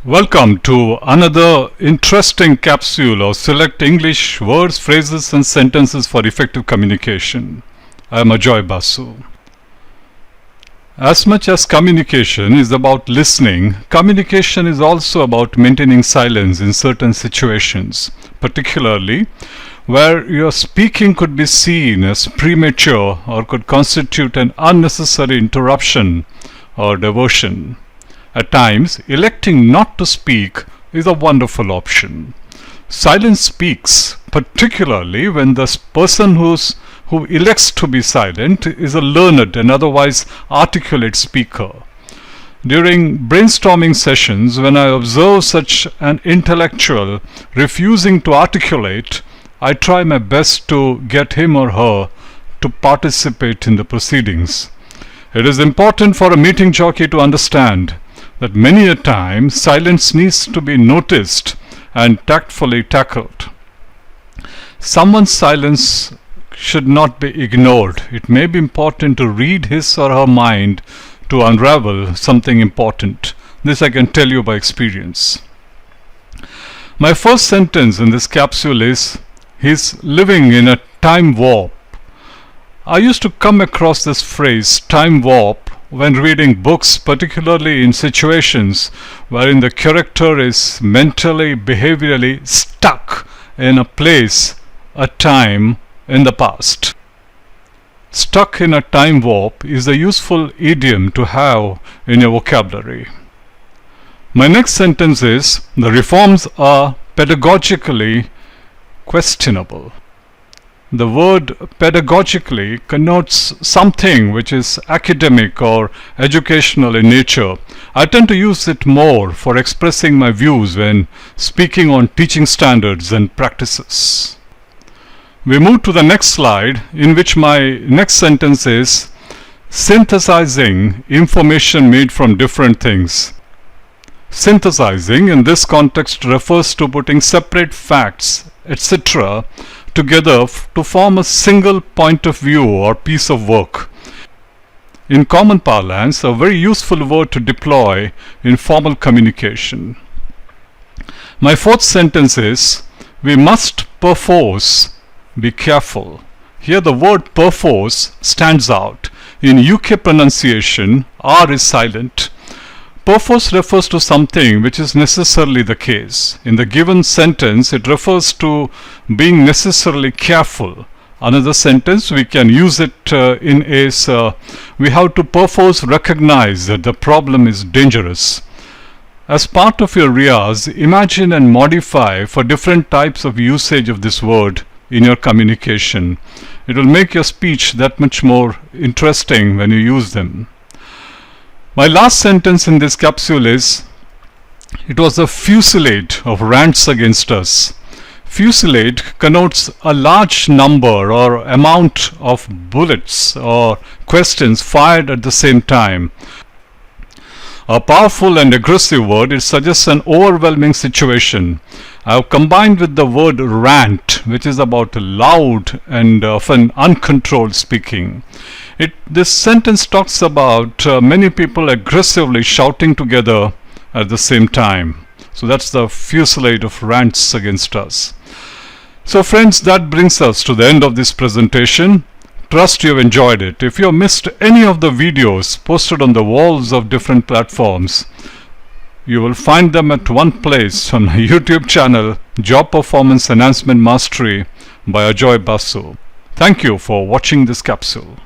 Welcome to another interesting capsule of select English words, phrases and sentences for effective communication. I am Ajoy Basu. As much as communication is about listening, communication is also about maintaining silence in certain situations, particularly where your speaking could be seen as premature or could constitute an unnecessary interruption or diversion. At times, electing not to speak is a wonderful option. Silence speaks, particularly when the person who elects to be silent is a learned and otherwise articulate speaker. During brainstorming sessions, when I observe such an intellectual refusing to articulate, I try my best to get him or her to participate in the proceedings. It is important for a meeting jockey to understand that many a time silence needs to be noticed and tactfully tackled. Someone's silence should not be ignored. It may be important to read his or her mind to unravel something important. This I can tell you by experience. My first sentence in this capsule is, he's living in a time warp. I used to come across this phrase, time warp, when reading books, particularly in situations wherein the character is mentally, behaviorally stuck in a place, a time in the past. Stuck in a time warp is a useful idiom to have in your vocabulary. My next sentence is, the reforms are pedagogically questionable. The word pedagogically connotes something which is academic or educational in nature. I tend to use it more for expressing my views when speaking on teaching standards and practices. We move to the next slide, in which my next sentence is, synthesizing information made from different things. Synthesizing in this context refers to putting separate facts, etc., together to form a single point of view or piece of work. In common parlance, a very useful word to deploy in formal communication. My fourth sentence is, we must perforce be careful. Here the word perforce stands out. In UK pronunciation, R is silent. Perforce refers to something which is necessarily the case. In the given sentence, it refers to being necessarily careful. Another sentence, we can use it in is, we have to perforce recognize that the problem is dangerous. As part of your riyaz, imagine and modify for different types of usage of this word in your communication. It will make your speech that much more interesting when you use them. My last sentence in this capsule is, it was a fusillade of rants against us. Fusillade connotes a large number or amount of bullets or questions fired at the same time. A powerful and aggressive word, it suggests an overwhelming situation. I have combined with the word rant, which is about loud and often uncontrolled speaking. This sentence talks about many people aggressively shouting together at the same time. So that's the fusillade of rants against us. So friends, that brings us to the end of this presentation. Trust you have enjoyed it. If you have missed any of the videos posted on the walls of different platforms, you will find them at one place on my YouTube channel, Job Performance Enhancement Mastery by Ajoy Basu. Thank you for watching this capsule.